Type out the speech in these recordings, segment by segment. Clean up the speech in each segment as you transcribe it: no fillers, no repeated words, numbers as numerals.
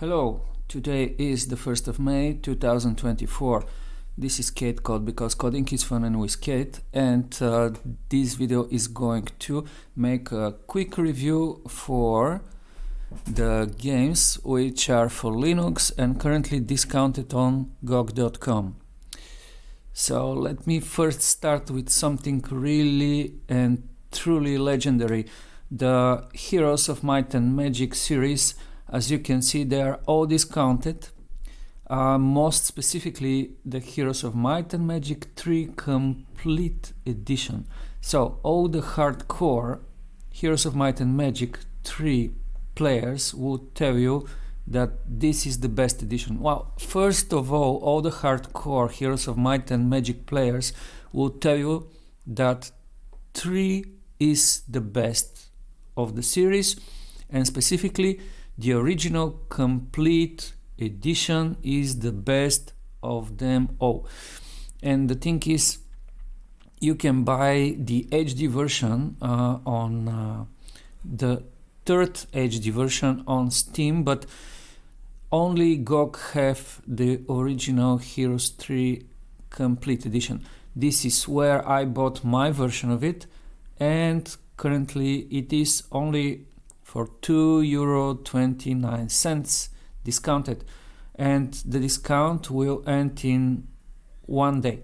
Hello, today is the 1st of May 2024. This is SkateCode because coding is fun and we skate, and this video is going to make a quick review for the games which are for Linux and currently discounted on GOG.com. So let me first start with something really and truly legendary. The Heroes of Might and Magic series. As you can see, they are all discounted. Most specifically, the Heroes of Might and Magic 3 Complete Edition. So, all the hardcore Heroes of Might and Magic 3 players would tell you that this is the best edition. Well, first of all the hardcore Heroes of Might and Magic players will tell you that 3 is the best of the series, and specifically the original Complete Edition is the best of them all. And the thing is, you can buy the HD version on the third HD version on Steam, but only GOG have the original Heroes 3 Complete Edition. This is where I bought my version of it, and currently it is only for €2.29 discounted, and the discount will end in 1 day,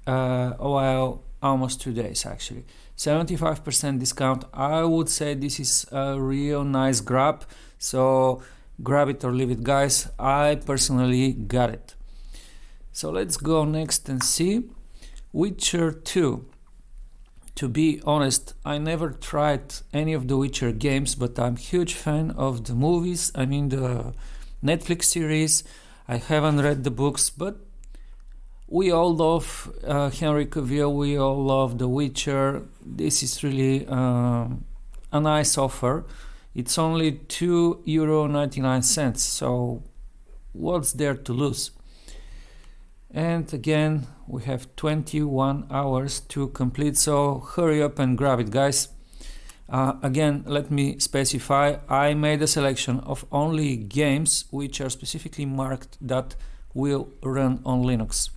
well, almost 2 days actually. 75% discount. I would say this is a real nice grab, so grab it or leave it, guys. I personally got it. So let's go next and see Witcher 2. To be honest, I never tried any of the Witcher games, but I'm a huge fan of the movies. I mean the Netflix series. I haven't read the books, but we all love Henry Cavill, we all love The Witcher. This is really a nice offer. It's only €2.99, so what's there to lose? And again, we have 21 hours to complete, so hurry up and grab it, guys. Again, let me specify, I made a selection of only games which are specifically marked that will run on Linux.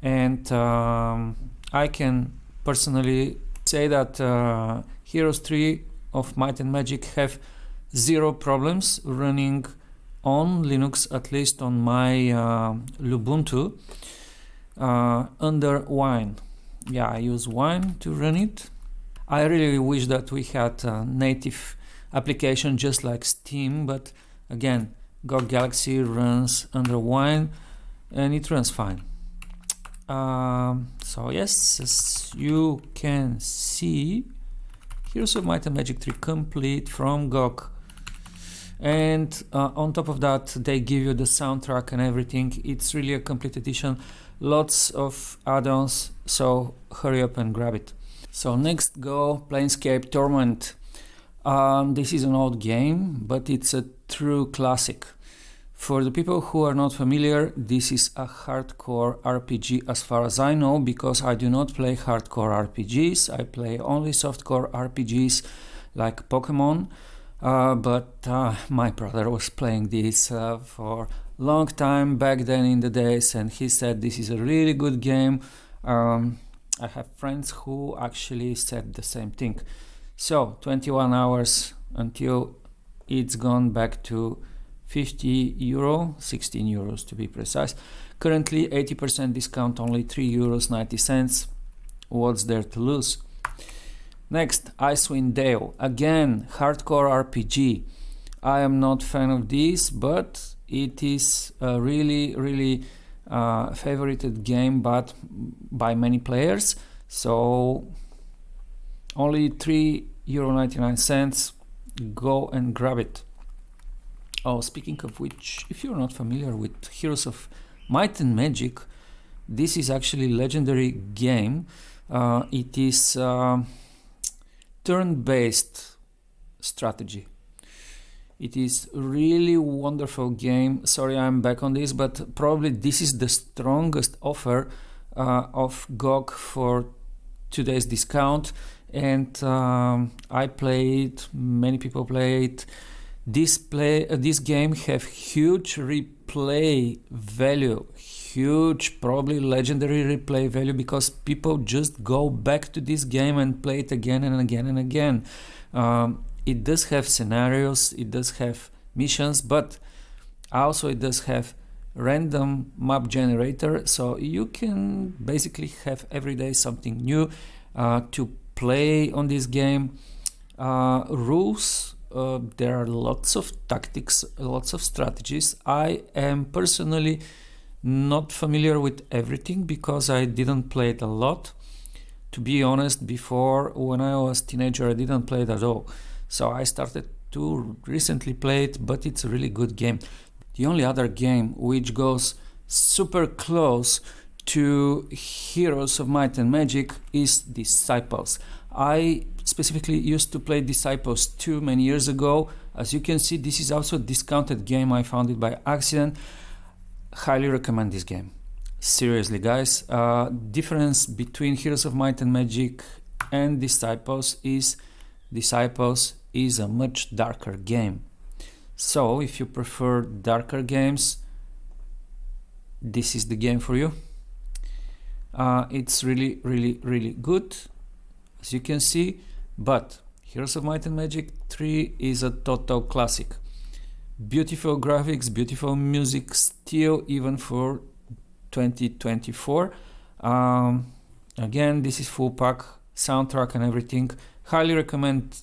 And I can personally say that Heroes 3 of Might and Magic have zero problems running on Linux, at least on my Lubuntu, under Wine. Yeah, I use Wine to run it. I really wish that we had a native application just like Steam, but again, GOG Galaxy runs under Wine and it runs fine. So yes, as you can see, Heroes of Might and Magic 3 Complete from GOG. And on top of that, they give you the soundtrack and everything. It's really a complete edition, lots of add-ons, so hurry up and grab it. So next go Planescape Torment. This is an old game, but it's a true classic. For the people who are not familiar, this is a hardcore RPG as far as I know, because I do not play hardcore RPGs. I play only softcore RPGs like Pokemon. But my brother was playing this for a long time back then in the days, and he said this is a really good game. I have friends who actually said the same thing. So 21 hours until it's gone back to €50, 16 euros to be precise. Currently 80% discount, only €3.90. What's there to lose? Next, Icewind Dale. Again, hardcore RPG. I am not fan of this, but it is a really favorited game, but by many players. So only €3.99. Go and grab it. Oh, speaking of which, if you're not familiar with Heroes of Might and Magic, this is actually a legendary game. It is turn-based strategy. It is really wonderful game. Sorry, I'm back on this, but probably this is the strongest offer of GOG for today's discount. And I play it, many people play it. This game have huge replay value, huge, probably legendary replay value, because people just go back to this game and play it again and again and again. It does have scenarios, it does have missions, but also it does have random map generator, so you can basically have every day something new to play on this game. Rules, there are lots of tactics, lots of strategies. I am personally not familiar with everything because I didn't play it a lot. To be honest, before, when I was a teenager, I didn't play it at all. So I started to recently play it, but it's a really good game. The only other game which goes super close to Heroes of Might and Magic is Disciples. I specifically used to play Disciples 2 many years ago. As you can see, this is also a discounted game. I found it by accident. Highly recommend this game. Seriously, guys. Difference between Heroes of Might and Magic and Disciples is a much darker game. So if you prefer darker games, this is the game for you. It's really good, as you can see, but Heroes of Might and Magic 3 is a total classic. Beautiful graphics, beautiful music, still even for 2024. Again, this is full pack, soundtrack and everything. Highly recommend,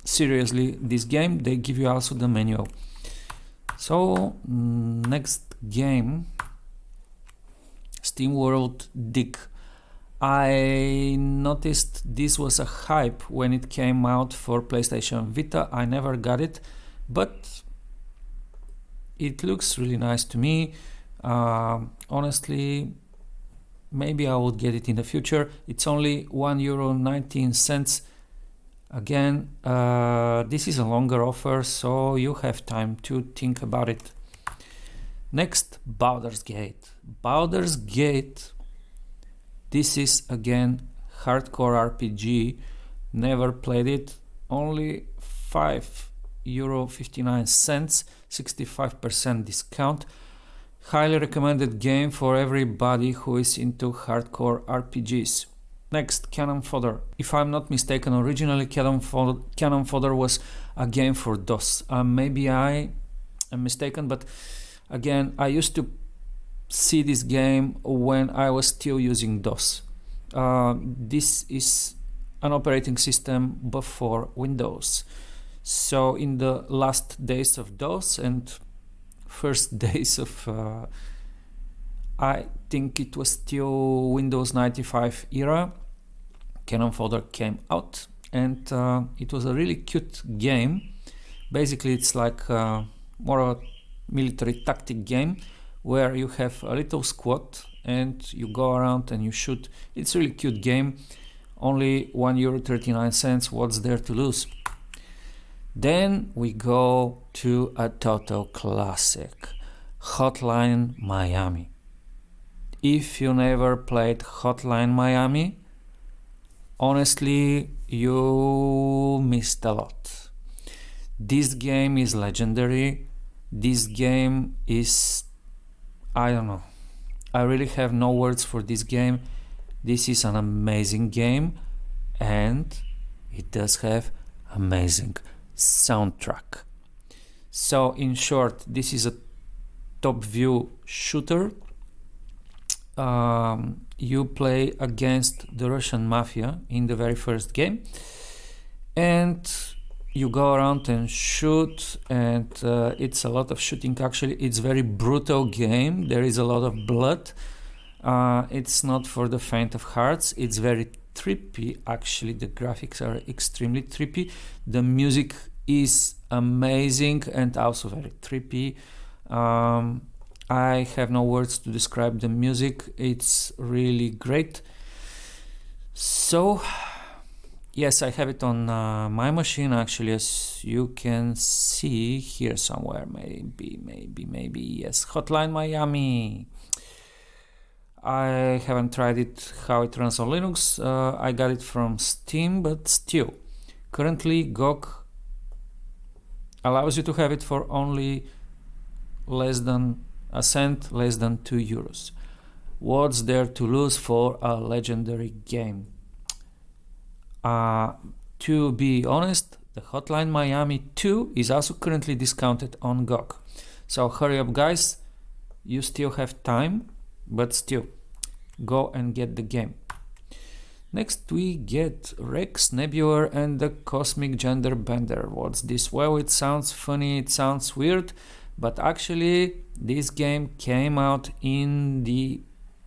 seriously, this game. They give you also the manual. So next game, Steamworld Dig. I noticed this was a hype when it came out for PlayStation Vita. I never got it, but it looks really nice to me. Honestly, maybe I would get it in the future. It's only €1.19. Again, this is a longer offer, so you have time to think about it. Next, Baldur's Gate. Baldur's Gate, this is again hardcore RPG. Never played it. Only €5.59, 65% discount. Highly recommended game for everybody who is into hardcore RPGs. Next, Cannon Fodder. If I'm not mistaken, originally Cannon Fodder was a game for DOS. Maybe I am mistaken, but again, I used to see this game when I was still using DOS. This is an operating system before Windows. So in the last days of DOS and first days of I think it was still Windows 95 era, Cannon Fodder came out, and it was a really cute game. Basically, it's like more of a military tactic game where you have a little squad and you go around and you shoot. It's a really cute game. Only €1.39. What's there to lose? Then we go to a total classic, Hotline Miami. If you never played Hotline Miami, honestly, you missed a lot. This game is legendary. This game is, I don't know. I really have no words for this game. This is an amazing game, and it does have amazing soundtrack. So in short, this is a top view shooter. You play against the Russian mafia in the very first game, and you go around and shoot, and it's a lot of shooting. Actually, it's very brutal game. There is a lot of blood. It's not for the faint of hearts. It's very trippy. Actually, the graphics are extremely trippy. The music is amazing and also very trippy. I have no words to describe the music. It's really great. So yes, I have it on my machine, actually, as you can see here somewhere. Maybe yes, Hotline Miami. I haven't tried it, how it runs on Linux. I got it from Steam, but still, currently GOG allows you to have it for only less than a cent, less than 2 euros. What's there to lose for a legendary game? To be honest, the Hotline Miami 2 is also currently discounted on GOG. So hurry up guys, you still have time, but still, go and get the game. Next we get Rex, Nebular and the Cosmic Gender Bender. What's this? Well, it sounds funny, it sounds weird, but actually this game came out in the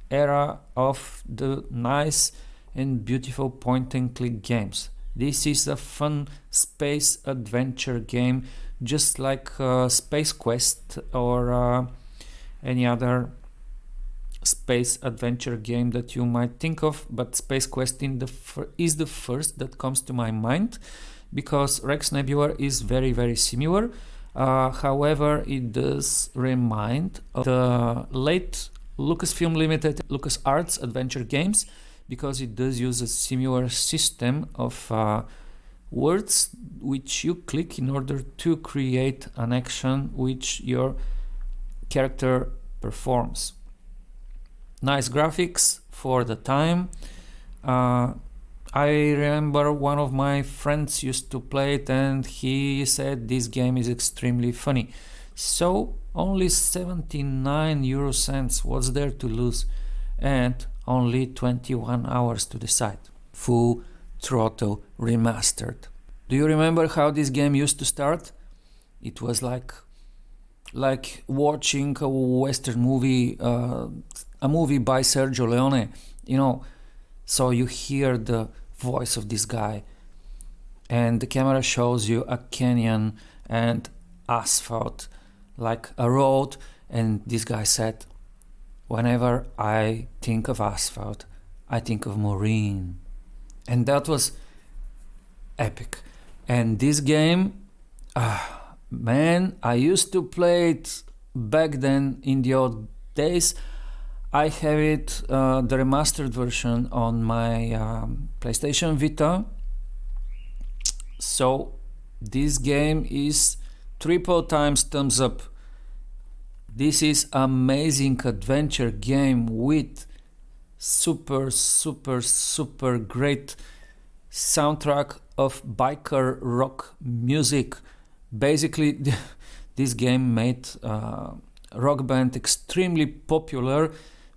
era of the nice and beautiful point and click games. This is a fun space adventure game, just like Space Quest or any other space adventure game that you might think of, but Space Quest is the first that comes to my mind, because Rex Nebular is very similar. However, it does remind of the late Lucasfilm Limited LucasArts adventure games, because it does use a similar system of words which you click in order to create an action which your character performs. Nice graphics for the time. I remember one of my friends used to play it and he said this game is extremely funny. So only 79 euro cents, what's there to lose? And only 21 hours to decide. Full Throttle Remastered. Do you remember how this game used to start? It was like watching a Western movie, a movie by Sergio Leone, you know. So you hear the voice of this guy and the camera shows you a canyon and asphalt, like a road, and this guy said, whenever I think of asphalt, I think of Maureen. And that was epic. And this game, man, I used to play it back then in the old days. I have it, the remastered version on my PlayStation Vita. So this game is triple times thumbs up. This is amazing adventure game with super great soundtrack of biker rock music. Basically, this game made Rock Band extremely popular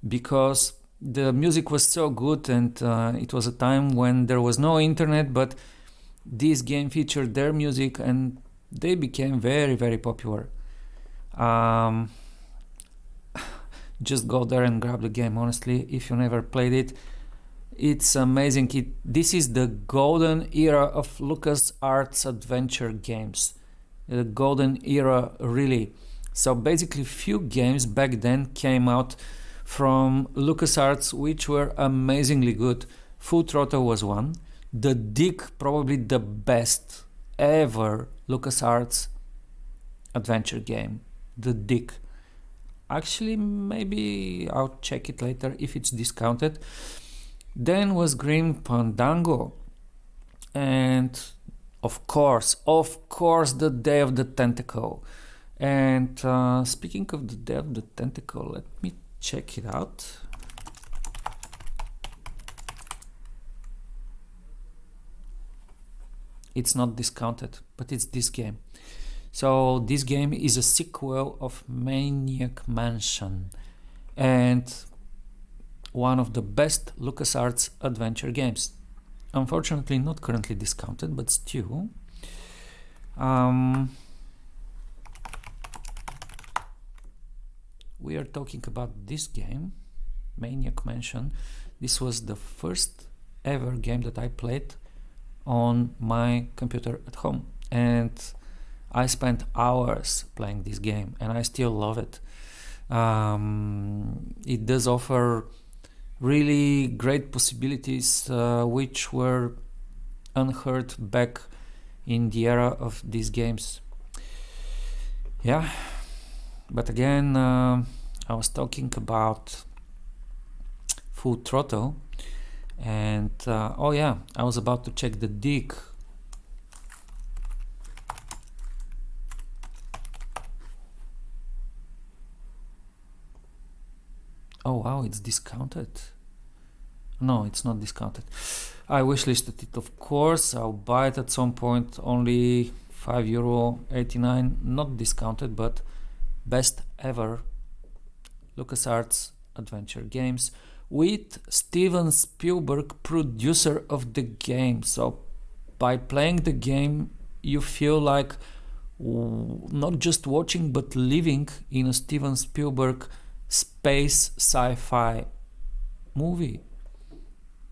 because the music was so good, and it was a time when there was no internet, but this game featured their music and they became very popular. Just go there and grab the game, honestly, if you never played it. It's amazing. This is the golden era of LucasArts adventure games. The golden era, really. So basically few games back then came out from LucasArts which were amazingly good. Full Throttle was one. The Dig, probably the best ever LucasArts adventure game. The Dig. Actually, maybe I'll check it later if it's discounted. Then was Grim Fandango, and of course the Day of the Tentacle. And speaking of the Day of the Tentacle, let me check it out. It's not discounted, but it's this game. So this game is a sequel of Maniac Mansion and one of the best LucasArts adventure games. Unfortunately not currently discounted, but still. We are talking about this game, Maniac Mansion. This was the first ever game that I played on my computer at home, and I spent hours playing this game and I still love it. It does offer really great possibilities which were unheard back in the era of these games. Yeah, but again, I was talking about Full Throttle, and oh yeah, I was about to check the Dig. Oh wow, it's discounted. No, it's not discounted. I wishlisted it, of course. I'll buy it at some point. Only €5.89, not discounted, but best ever LucasArts adventure games with Steven Spielberg, producer of the game. So by playing the game, you feel like not just watching but living in a Steven Spielberg space sci-fi movie.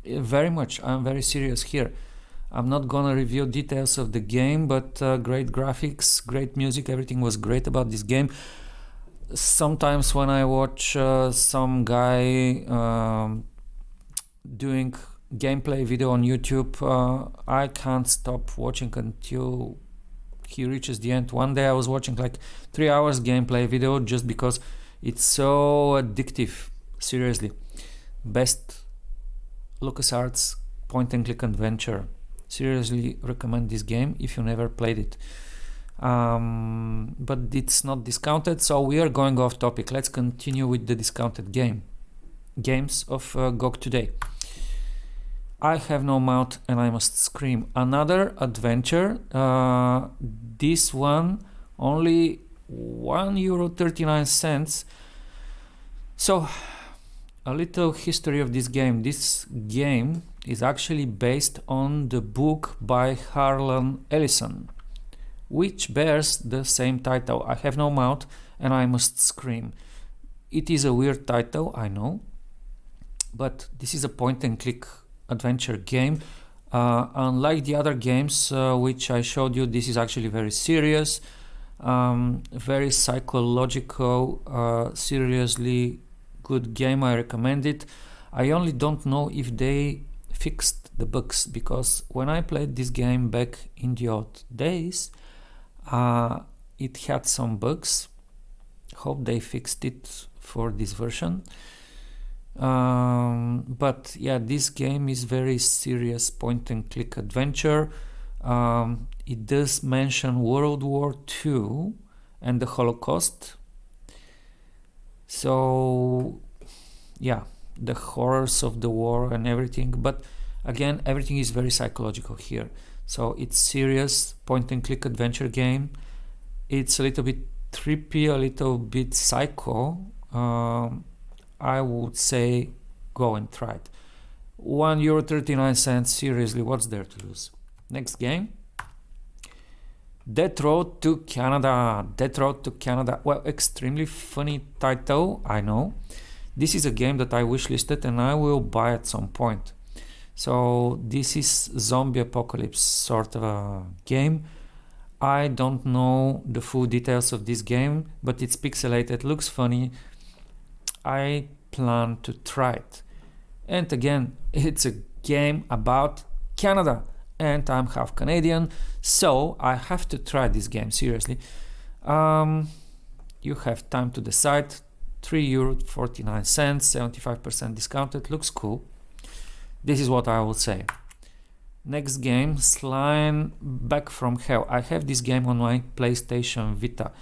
Very much. I'm very serious here. I'm not gonna review details of the game, but great graphics, great music, everything was great about this game. Sometimes when I watch some guy doing gameplay video on YouTube, I can't stop watching until he reaches the end. One day I was watching like 3 hours gameplay video just because it's so addictive. Seriously, best LucasArts point and click adventure. Seriously recommend this game if you never played it. But it's not discounted, so we are going off topic. Let's continue with the discounted games of GOG today. I Have No Mouth and I Must Scream, another adventure. This one only €1.39. So a little history of this game. This game is actually based on the book by Harlan Ellison, which bears the same title, I Have No Mouth and I Must Scream. It is a weird title, I know, but this is a point and click adventure game. Unlike the other games which I showed you, this is actually very serious, very psychological, seriously good game. I recommend it. I only don't know if they fixed the bugs, because when I played this game back in the old days, it had some bugs. Hope they fixed it for this version. But yeah, this game is very serious point and click adventure. It does mention World War II and the Holocaust. So yeah, the horrors of the war and everything, but again, everything is very psychological here. So it's serious point and click adventure game. It's a little bit trippy, a little bit psycho. I would say go and try it. €1.39, seriously, what's there to lose? Next game, Death Road to Canada. Death Road to Canada. Well, extremely funny title, I know. This is a game that I wishlisted and I will buy at some point. So this is zombie apocalypse sort of a game. I don't know the full details of this game, but it's pixelated, looks funny. I plan to try it. And again, it's a game about Canada, and I'm half Canadian, so I have to try this game, seriously. You have time to decide. €3.49, 75% discounted, looks cool. This is what I will say. Next game, Slime Back from Hell. I have this game on my PlayStation Vita.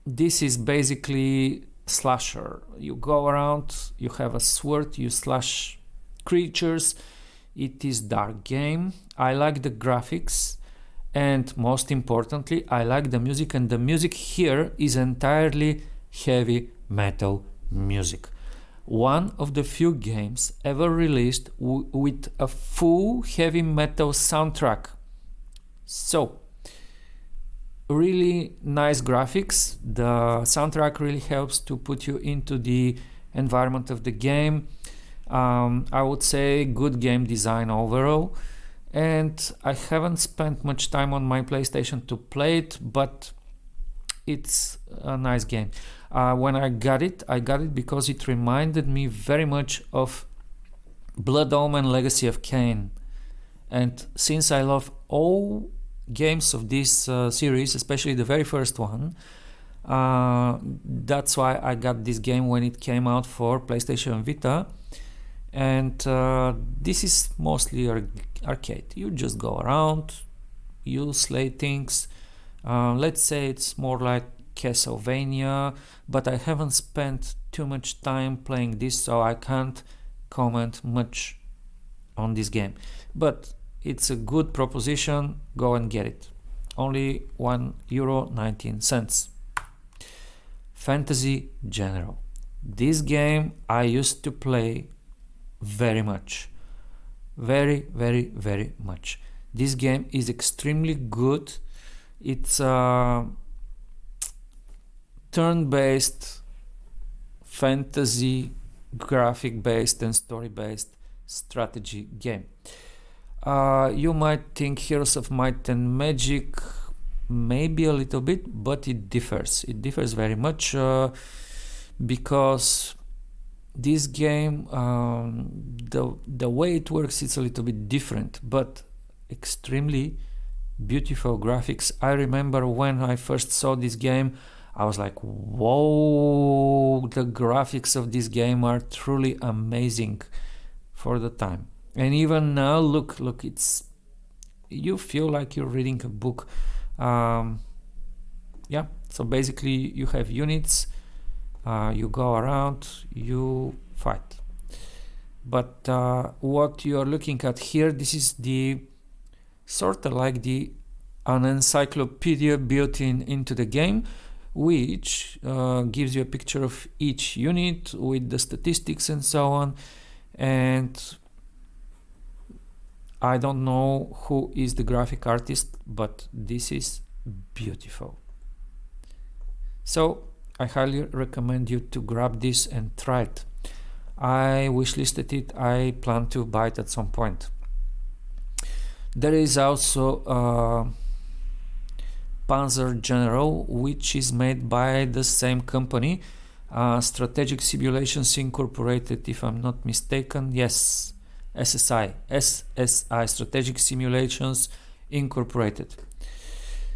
This is basically slasher. You go around, you have a sword, you slash creatures. It is dark game. I like the graphics, and most importantly, I like the music, and the music here is entirely heavy metal music. One of the few games ever released with a full heavy metal soundtrack. So, really nice graphics. The soundtrack really helps to put you into the environment of the game. I would say good game design overall. And I haven't spent much time on my PlayStation to play it, but it's a nice game. When I got it because it reminded me very much of Blood Omen Legacy of Kain. And since I love all games of this series, especially the very first one, that's why I got this game when it came out for PlayStation Vita. And this is mostly arcade. You just go around, you slay things. Let's say it's more like Castlevania, but I haven't spent too much time playing this, so I can't comment much on this game. But it's a good proposition, go and get it. Only €1.19. Fantasy General. This game I used to play very much. Very much. This game is extremely good. It's a turn-based, fantasy, graphic-based and story-based strategy game. You might think Heroes of Might and Magic, maybe a little bit, but it differs. It differs very much because this game, the way it works, it's a little bit different, but extremely beautiful graphics. I remember when I first saw this game, I was like, whoa, the graphics of this game are truly amazing for the time. And even now, look, it's, you feel like you're reading a book. Yeah, so basically you have units, you go around, you fight. But what you are looking at here, this is the sort of like an encyclopedia built into the game, which gives you a picture of each unit with the statistics and so on. And I don't know who is the graphic artist, but this is beautiful. So I highly recommend you to grab this and try it. I wishlisted it. I plan to buy it at some point. There is also Panzer General, which is made by the same company, Strategic Simulations Incorporated, if I'm not mistaken. Yes, SSI, Strategic Simulations Incorporated,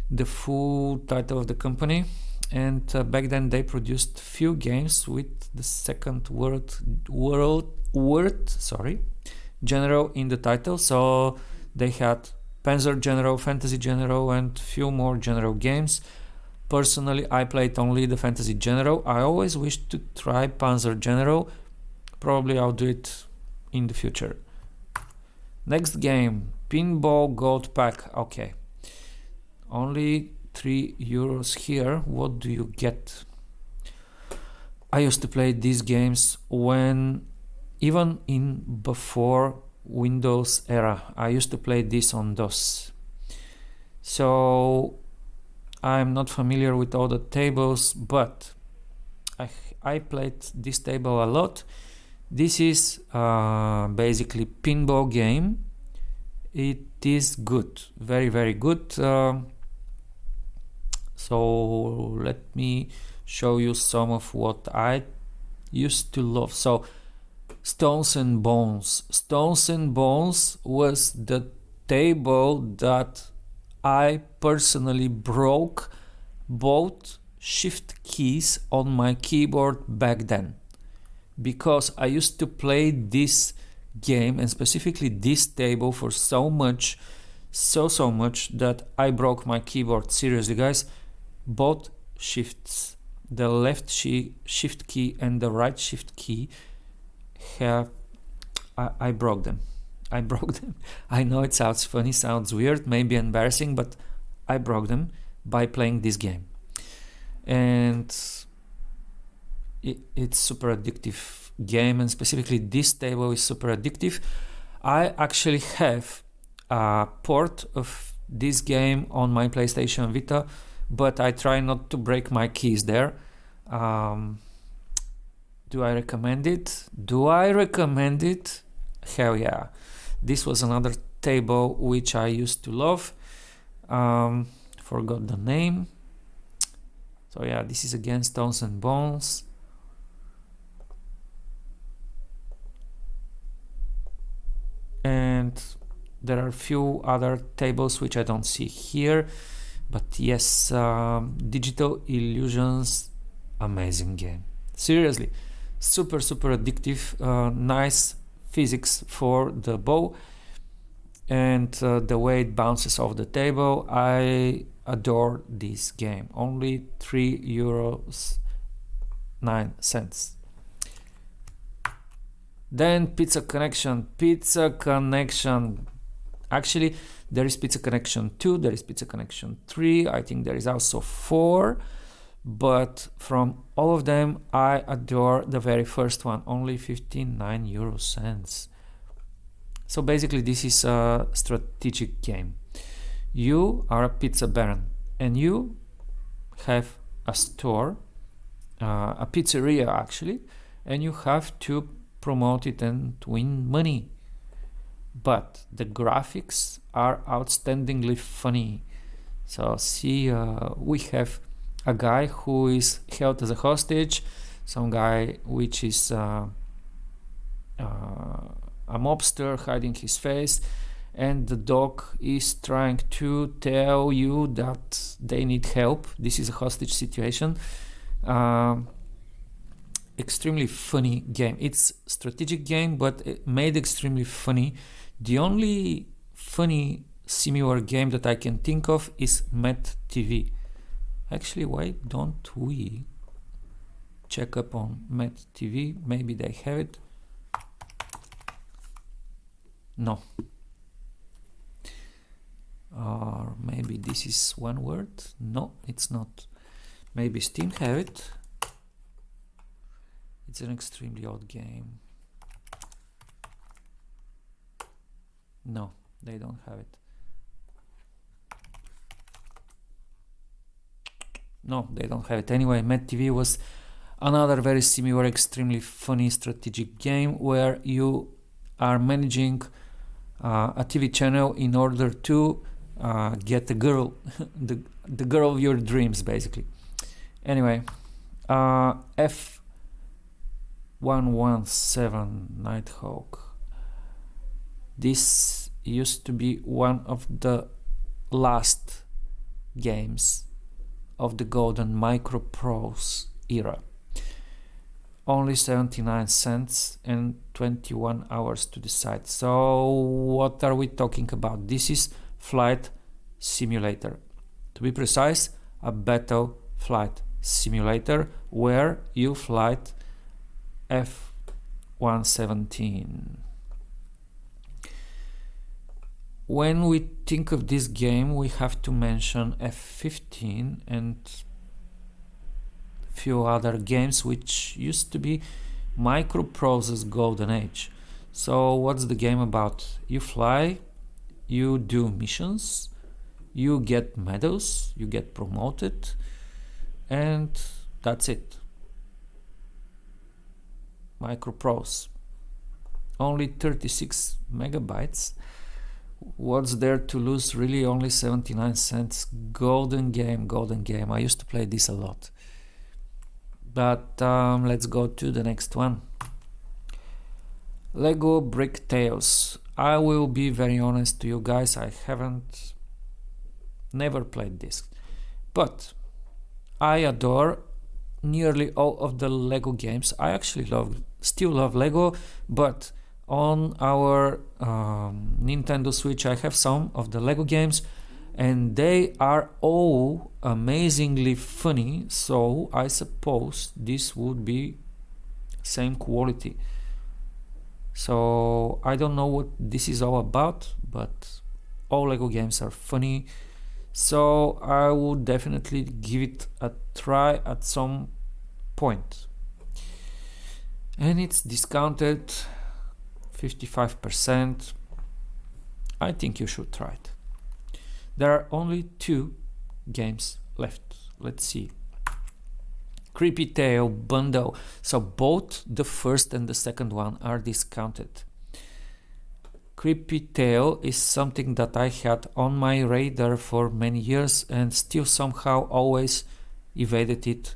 the full title of the company. And back then they produced few games with the second word General in the title. So they had Panzer General, Fantasy General, and few more General games. Personally, I played only the Fantasy General. I always wished to try Panzer General. Probably I'll do it in the future. Next game, Pinball Gold Pack. Okay, only €3 here. What do you get? I used to play these games when, even in before Windows era, I used to play this on DOS. So I'm not familiar with all the tables, but I played this table a lot. This is basically pinball game. It is good, very good. So let me show you some of what I used to love. So Stones and Bones. Stones and Bones was the table that I personally broke both shift keys on my keyboard back then, because I used to play this game and specifically this table for so much that I broke my keyboard. Seriously, guys, both shifts, the left shift key and the right shift key, I broke them. I know it sounds funny, sounds weird, maybe embarrassing, but I broke them by playing this game. And it's super addictive game, and specifically this table is super addictive. I actually have a port of this game on my PlayStation Vita, but I try not to break my keys there. Do I recommend it? Hell yeah. This was another table which I used to love. Forgot the name. So yeah, this is again Stones and Bones. And there are a few other tables which I don't see here. But yes, Digital Illusions, amazing game. Seriously, super addictive. Nice physics for the bow, and the way it bounces off the table. I adore this game. Only €3.09. Then Pizza Connection. Pizza Connection. Actually, there is Pizza Connection 2, there is Pizza Connection 3, I think there is also 4. But from all of them, I adore the very first one, only 59€. So basically, this is a strategic game. You are a pizza baron, and you have a store, a pizzeria actually, and you have to promote it and win money. But the graphics are outstandingly funny. So see, we have a guy who is held as a hostage, some guy which is a mobster hiding his face, and the dog is trying to tell you that they need help. This is a hostage situation. Extremely funny game. It's strategic game, but it made extremely funny. The only funny similar game that I can think of is Met TV. Actually, why don't we check up on Met TV? Maybe they have it. No. Or maybe this is one word. No, it's not. Maybe Steam have it. It's an extremely old game. No, they don't have it. No, they don't have it. Anyway, Met TV was another very similar, extremely funny strategic game where you are managing a TV channel in order to get the girl, the girl of your dreams, basically. Anyway, F117 Nighthawk. This used to be one of the last games of the golden microprose era. Only 79 cents and 21 hours to decide. So what are we talking about? This is flight simulator. To be precise, a battle flight simulator where you flight F117. When we think of this game, we have to mention F15 and few other games which used to be microprose's golden age. So what's the game about? You fly, you do missions, you get medals, you get promoted, and that's it. Microprose. Only 36 megabytes. What's there to lose? Really, only 79 cents. Golden game, golden game. I used to play this a lot. But let's go to the next one. Lego Brick Tales. I will be very honest to you guys, I never played this. But I adore nearly all of the Lego games. I actually still love Lego, but on our Nintendo Switch I have some of the Lego games and they are all amazingly funny, so I suppose this would be same quality. So I don't know what this is all about, but all Lego games are funny, so I would definitely give it a try at some point. And it's discounted 55%. I think you should try it. There are only 2 games left. Let's see. Creepy Tale bundle. So both the first and the second one are discounted. Creepy Tale is something that I had on my radar for many years and still somehow always evaded it,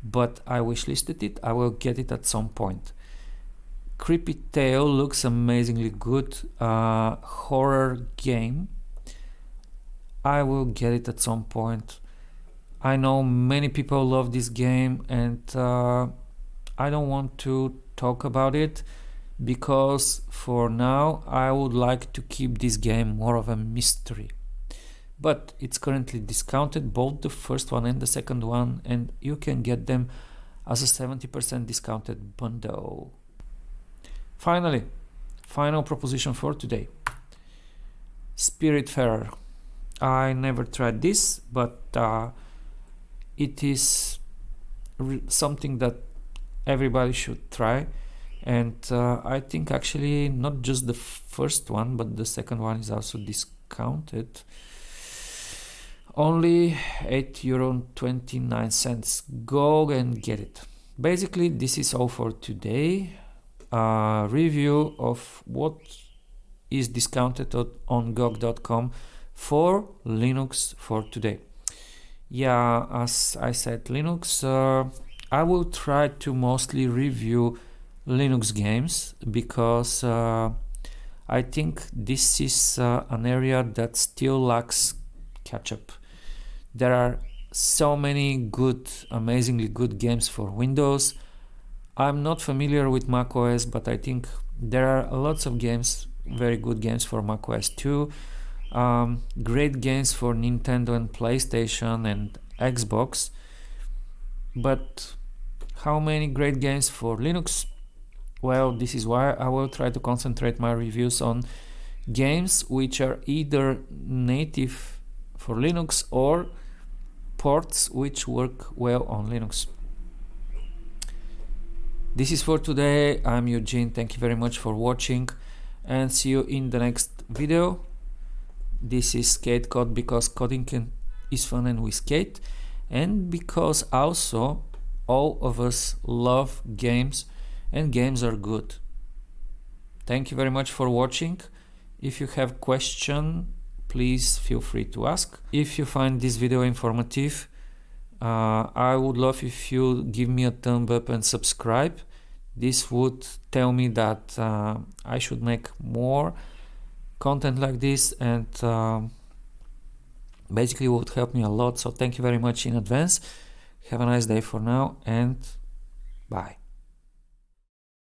but I wishlisted it. I will get it at some point. Creepy Tale looks amazingly good. Horror game. I will get it at some point. I know many people love this game and I don't want to talk about it because for now I would like to keep this game more of a mystery. but it's currently discounted, both the first one and the second one, and you can get them as a 70% discounted bundle. Finally, final proposition for today. Spiritfarer. I never tried this, but it is something that everybody should try, and I think actually not just the first one, but the second one is also discounted. Only €8.29. Go and get it. Basically, this is all for today. Review of what is discounted on GOG.com for Linux for today. Yeah, as I said, Linux, I will try to mostly review Linux games, because I think this is an area that still lacks catch-up. There are so many good, amazingly good games for Windows. I'm not familiar with macOS, but I think there are lots of games, very good games for macOS too. Great games for Nintendo and PlayStation and Xbox. But how many great games for Linux? Well, this is why I will try to concentrate my reviews on games which are either native for Linux or ports which work well on Linux. This is for today. I'm Eugene. Thank you very much for watching, and see you in the next video. This is SkateCode, because coding is fun and we skate, and because also all of us love games and games are good. Thank you very much for watching. If you have question, please feel free to ask. If you find this video informative, I would love if you give me a thumb up and subscribe. This would tell me that I should make more content like this, and basically would help me a lot. So thank you very much in advance. Have a nice day for now, and bye.